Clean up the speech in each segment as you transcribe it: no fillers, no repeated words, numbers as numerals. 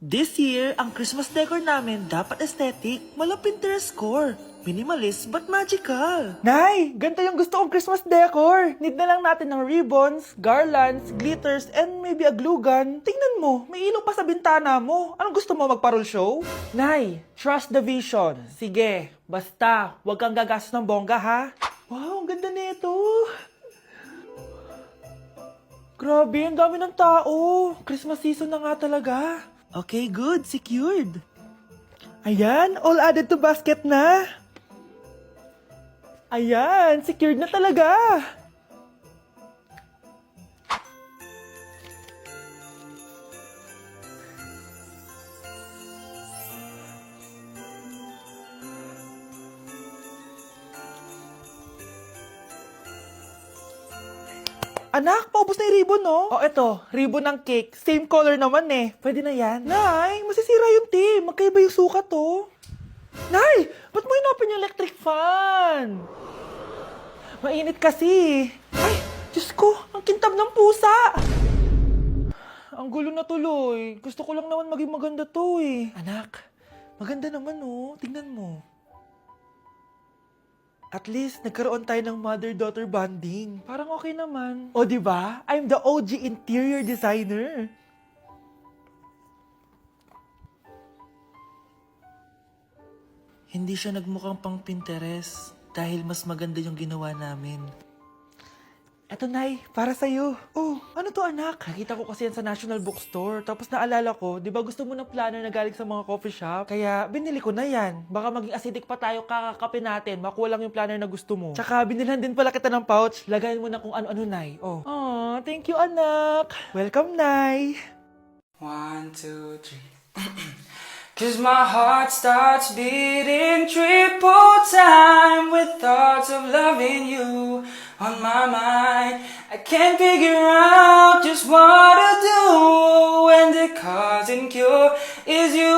This year, ang Christmas decor namin dapat aesthetic, mala Pinterest score. Minimalist but magical. Nay, ganito yung gusto kong Christmas decor. Need na lang natin ng ribbons, garlands, glitters, and maybe a glue gun. Tingnan mo, may ilaw pa sa bintana mo. Anong gusto mo, magparol show? Nay, trust the vision. Sige, basta, huwag kang gagastos ng bongga ha. Wow, ang ganda nito. Grabe, ang dami ng tao. Christmas season na nga talaga. Okay, good. Secured. Ayan, all added to basket na. Ayan, secured na talaga. Anak, paubos na yung ribbon, no? Oh, eto, ribbon ng cake. Same color naman eh. Pwede na yan. Nay, masisira yung team. Magkaiba yung sukat, oh. Nay, ba't mo inapin yung electric fan? Mainit kasi. Ay, Diyos ko, ang kintab ng pusa. Ang gulo na tuloy. Gusto ko lang naman maging maganda to eh. Anak, maganda naman oh. Tingnan mo. At least, nagkaroon tayo ng mother-daughter bonding. Parang okay naman. O, di ba? I'm the OG interior designer. Hindi siya nagmukhang pang Pinterest dahil mas maganda yung ginawa namin. Eto, Nay, para sa'yo. Oh, ano to, anak? Nakita ko kasi yan sa National Bookstore. Tapos naalala ko, di ba gusto mo ng planner na galing sa mga coffee shop? Kaya binili ko na yan. Baka maging acidic pa tayo kakakape natin. Makuha lang yung planner na gusto mo. Tsaka binilhan din pala kita ng pouch. Lagayin mo na kung ano-ano, Nay. Oh. Aw, thank you, anak. Welcome, Nay. 1, 2, 3. 'Cause my heart starts beating triple time with thoughts of loving you on my mind. I can't figure out just what to do when the cause and cure is you.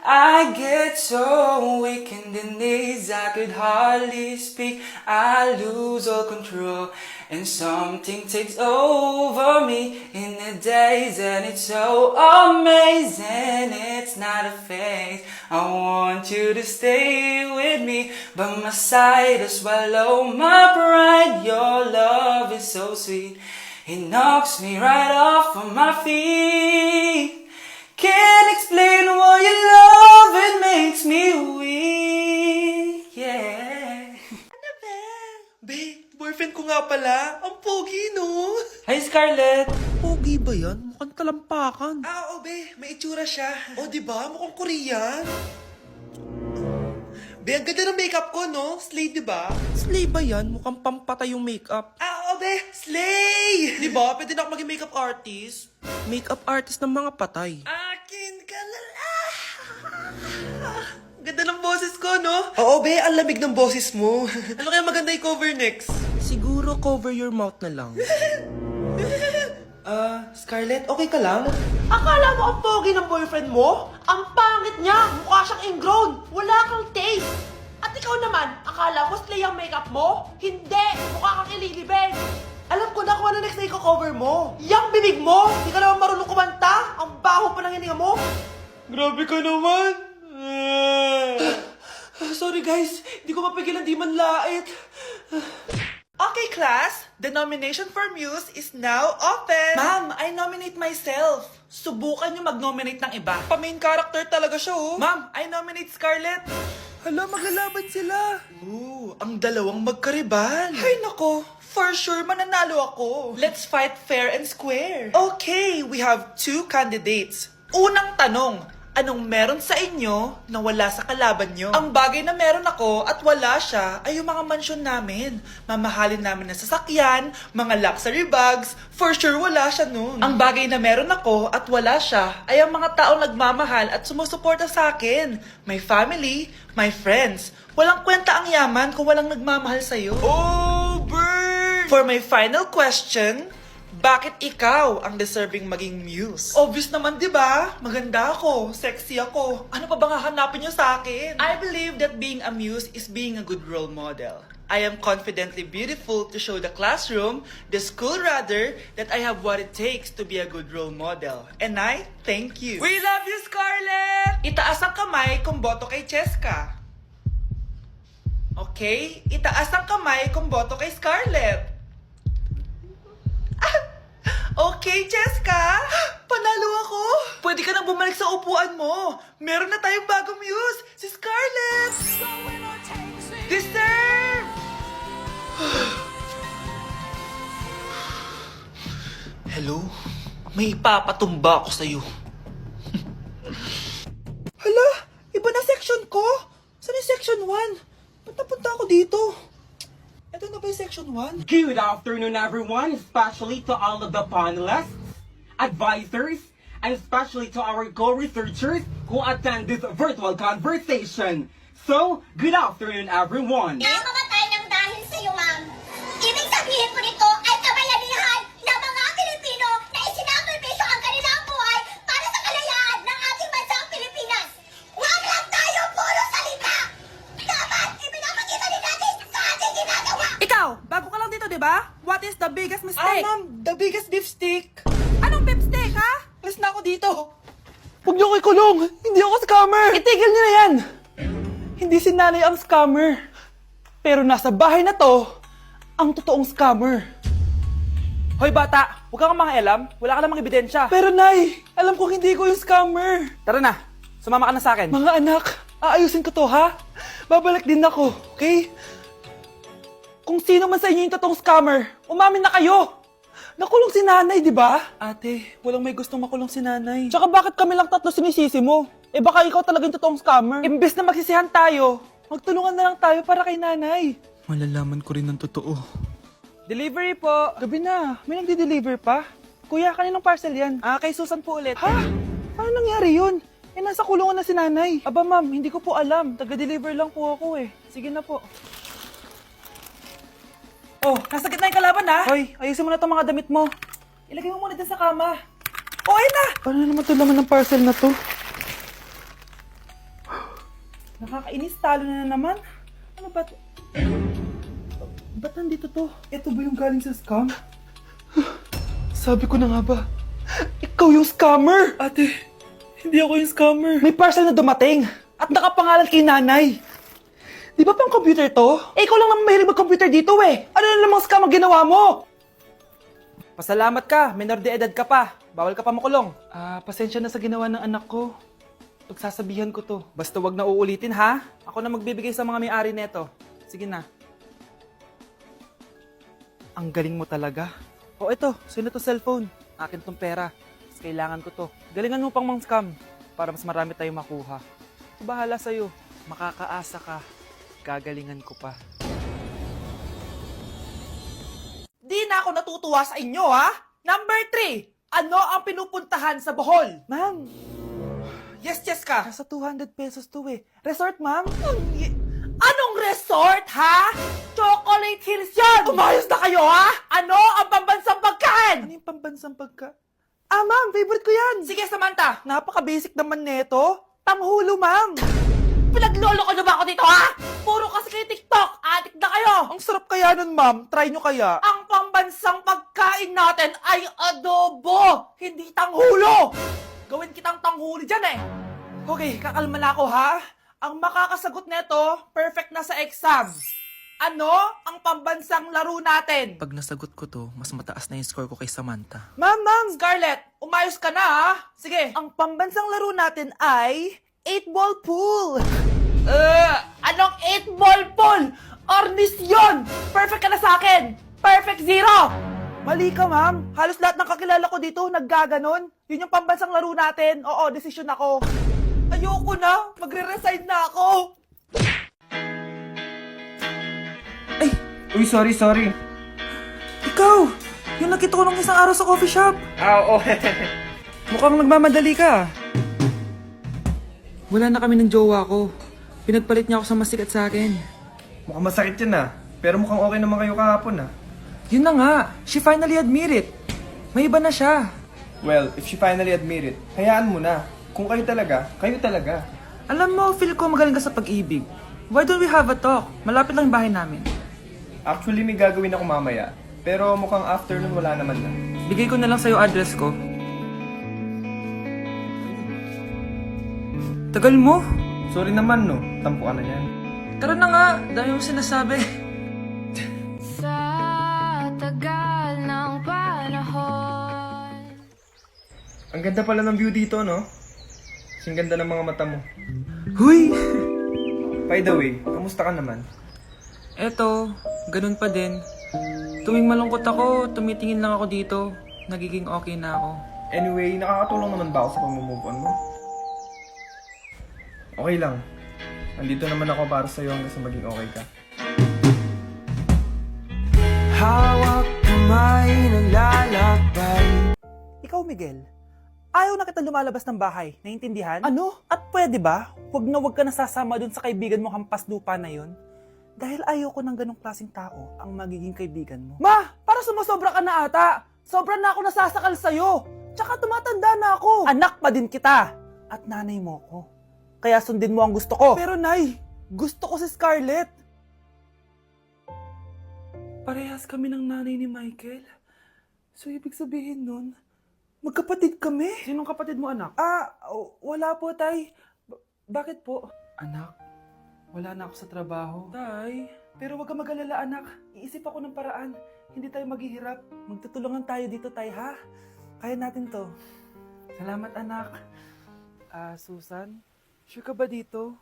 I get so weak in the knees, I could hardly speak. I lose all control, and something takes over me in the days, and it's so amazing. It's not a phase. I want you to stay with me, but my side to swallow my pride. Your love is so sweet, it knocks me right off of my feet. Can't explain why your love, it makes me weak, yeah. Be, boyfriend ko nga pala. Ang pogi, no? Hi, Scarlett. Pogi ba yan? Mukhang talampakan. Oo, be. May itsura siya. O, di ba? Mukhang Korean. Be, ang ganda ng makeup ko, no? Slay, di ba? Slay ba yan? Mukhang pampatay yung makeup. Oo, be. Slay! Di ba? Pwede na ako maging makeup artist. Makeup artist ng mga patay. Akin ka lala! Ganda ng boses ko, no? Oo, be. Ang lamig ng boses mo. Ano kaya maganda i-cover next? Siguro cover your mouth na lang. Scarlett, okay ka lang? Akala mo ang pogi ng boyfriend mo? Ang pangit niya! Mukha siyang ingrown! Wala kang taste! At ikaw naman, akala mo slay ang makeup mo? Hindi! Mukha kang ililibin! Alam ko na kung ano next na i-cover mo! Yang bibig mo! Di ka naman marunong kumanta! Ang baho pa ng hininga mo! Grabe ka naman! Sorry guys, di ko mapigilan di man lait. Okay class, the nomination for Muse is now open. Ma'am, I nominate myself. Subukan niyo mag-nominate ng iba. Pa-main character talaga siya oh. Ma'am, I nominate Scarlett. Hala, maglalaban sila. Ooh, ang dalawang magkaribal. Ay nako, for sure mananalo ako. Let's fight fair and square. Okay, we have 2 candidates. Unang tanong, anong meron sa inyo na wala sa kalaban nyo? Ang bagay na meron ako at wala siya ay yung mga mansyon namin. Mamahalin namin na sasakyan, mga luxury bags, for sure wala siya nun. Ang bagay na meron ako at wala siya ay ang mga taong nagmamahal at sumusuporta sa akin. My family, my friends. Walang kwenta ang yaman kung walang nagmamahal sa'yo. Oh, burn! For my final question, bakit ikaw ang deserving maging muse? Obvious naman, di ba? Maganda ako, sexy ako. Ano pa bang hahanapin niyo sa akin? I believe that being a muse is being a good role model. I am confidently beautiful to show the classroom, the school rather, that I have what it takes to be a good role model. And I thank you. We love you, Scarlett! Itaas ang kamay kung boto kay Cheska. Okay? Itaas ang kamay kung boto kay Scarlett. Okay, Cheska! Panalo ako! Pwede ka nang bumalik sa upuan mo. Meron na tayong bagong muse, si Scarlett! Deserve! Hello? May ipapatumba ako sa'yo. Hala! Iba na section ko! Saan yung section 1? Ba't napunta ako dito? Ito na ba yung section 1? Good afternoon, everyone, especially to all of the panelists, advisors, and especially to our co-researchers who attend this virtual conversation. So, good afternoon, everyone. Namamatay ng dahil sa iyo, ma'am. Ibig sabihin po nito ay kabayanihan ng mga Pilipino na isinakripisyo ang kanilang buhay para sa kalayaan ng ating bansang Pilipinas. Huwag lang tayo puro salita! Dapat ipinapakita din natin sa ating ginagawa! Ikaw, bago ka lang dito, di ba? What is the biggest mistake? Ma'am, the biggest beef stick. Anong beef steak, ha? Alis na ako dito. Huwag niyo ko ikulong! Hindi ako scammer! Itigil niyo na yan! Hindi si nanay ang scammer. Pero nasa bahay na to, ang totoong scammer. Hoy bata, huwag kang mangialam. Wala ka namang ebidensya. Pero nay, alam ko hindi ko yung scammer. Tara na, sumama ka na sa akin. Mga anak, aayusin ko to ha. Babalik din ako, okay? Kung sino man sa inyo yung totoong scammer, umamin na kayo. Nakulong si nanay, di ba? Ate, walang may gustong makulong si nanay. Tsaka bakit kami lang tatlo sinisisi mo? Eh baka ikaw talaga yung totoong scammer. Imbes na magsisihan tayo, magtulungan na lang tayo para kay nanay. Malalaman ko rin ng totoo. Delivery po. Gabi na, may nagde-deliver pa? Kuya, kaninong parcel yan? Kay Susan po ulit. Ha? Paano nangyari yun? Eh, nasa kulungan na si nanay. Aba ma'am, hindi ko po alam. Taga-deliver lang po ako eh. Sige na po. Oh, nasa gitna yung kalaban ha. Hoy, ayusin mo na itong mga damit mo. Ilagay mo muna dyan sa kama. Oh, ayun na! Paano naman ito laman ng parcel na to? Nakakainis, talo na naman. Ano ba to? Ba't nandito to? Ito ba yung galing sa scam? Sabi ko na nga ba, ikaw yung scammer! Ate, hindi ako yung scammer. May parcel na dumating at nakapangalan kay nanay. Di ba pang computer to? Eh, ikaw lang naman mahilig mag-computer dito eh. Ano na namang scam ang ginawa mo? Pasalamat ka, minor de edad ka pa. Bawal ka pa makulong. Pasensya na sa ginawa ng anak ko. Pagsasabihan ko to. Basta wag na uulitin ha. Ako na magbibigay sa mga may-ari neto. Sige na. Ang galing mo talaga. Oh, ito. Sino to cellphone? Akin tong pera. Mas kailangan ko to. Galingan mo pang mang-scam para mas marami tayong makuha. Bahala sa'yo. Makakaasa ka. Gagalingan ko pa. Di na ako natutuwa sa inyo, ha? Number 3, ano ang pinupuntahan sa Bohol? Ma'am, Yes, Cheska. nasa 200 pesos to eh. Resort, ma'am? Anong resort, ha? Chocolate Hills yan! Umayos na kayo, ha? Ano ang pambansang pagkain? Ano yung pambansang pagka... ma'am, favorite ko yan! Sige, Samantha. Napaka-basic naman neto. Tanghulo, ma'am! Pinaglolo ko na ba ako dito, ha? Puro kasi kayo TikTok. Adik na kayo. Ang sarap kaya nun, ma'am. Try nyo kaya. Ang pambansang pagkain natin ay adobo, hindi tanghulo. Gawin kitang tanghuli dyan eh. Okay, kakalma na ako ha. Ang makakasagot neto, perfect na sa exam. Ano ang pambansang laro natin? Pag nasagot ko to, mas mataas na yung score ko kay Samantha. Ma'am! Scarlett, umayos ka na ha. Sige. Ang pambansang laro natin ay 8-ball pool. Anong 8-ball pool? Ornis yun! Perfect ka na sa akin. Perfect 0. Mali ka, ma'am. Halos lahat ng kakilala ko dito naggaganon. Yun yung pambansang laro natin. Oo, desisyon ako. Ayoko na. Magre-resign na ako. Uy, sorry. Ikaw! Yung nakita ko nung isang araw sa coffee shop. Oo. Mukhang nagmamadali ka. Wala na kami ng jowa ko. Pinagpalit niya ako sa masikat sa akin. Mukhang masakit yun ah. Pero mukhang okay naman kayo kahapon ah. Yun na nga. She finally admit it. May iba na siya. Well, if she finally admit it, hayaan mo na. Kung kayo talaga, kayo talaga. Alam mo, feel ko magaling ka sa pag-ibig. Why don't we have a talk? Malapit lang yung bahay namin. Actually, may gagawin ako mamaya. Pero mukhang afternoon wala naman na. Bigay ko na lang sa'yo address ko. Tagal mo. Sorry naman, no? Tampo ka na yan. Tara na nga, dami mo sinasabi. Sa tagal ng panahon. Ang ganda pala ng view dito, no? Kasing ganda ng mga mata mo. Huy! By the way, kamusta ka naman? Eto, ganun pa din. Tuwing malungkot ako, tumitingin lang ako dito. Nagiging okay na ako. Anyway, nakakatulong naman ba ako sa pag-move on mo? Okay lang. Andito naman ako para sa'yo hanggang sa maging okay ka. Hawak kamay naglalakbay. Ikaw, Miguel, ayaw na kita lumalabas ng bahay. Naintindihan? Ano? At pwede ba? Huwag ka nasasama dun sa kaibigan mo hampas lupa na yon. Dahil ayoko ng ganong klaseng tao ang magiging kaibigan mo. Ma! Para sumusobra ka na ata! Sobra na ako nasasakal sa'yo! Tsaka tumatanda na ako! Anak pa din kita! At nanay mo ko. Kaya sundin mo ang gusto ko. Pero Nay, gusto ko si Scarlett. Parehas kami ng nanay ni Michael. So ibig sabihin nun, magkapatid kami. Sinong kapatid mo, anak? Wala po, Tay. Bakit po? Anak, wala na ako sa trabaho. Tay, pero wag ka mag-alala, anak. Iisip ako ng paraan. Hindi tayo maghihirap. Magtutulungan tayo dito, Tay, ha? Kaya natin to. Salamat, anak. Susan, sure ka ba dito?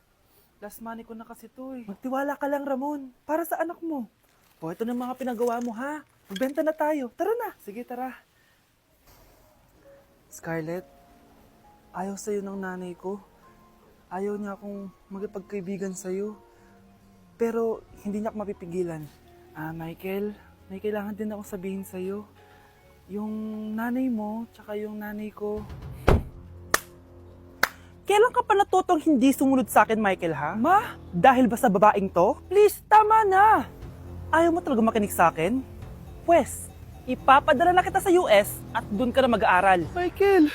Last money ko na kasi to eh. Magtiwala ka lang, Ramon. Para sa anak mo. O, ito na mga pinagawa mo, ha? Magbenta na tayo. Tara na. Sige, tara. Scarlett, ayaw sa'yo ng nanay ko. Ayaw niya akong magipagkaibigan sa'yo. Pero hindi niya ako mapipigilan. Michael, may kailangan din akong sabihin sa'yo. Yung nanay mo, tsaka yung nanay ko. Kailan ka pa natutong hindi sumunod sa akin, Michael, ha? Ma, dahil ba sa babaeng to? Please, tama na! Ayaw mo talaga makinig sa akin? Pwes, ipapadala na kita sa US at doon ka na mag-aaral. Michael,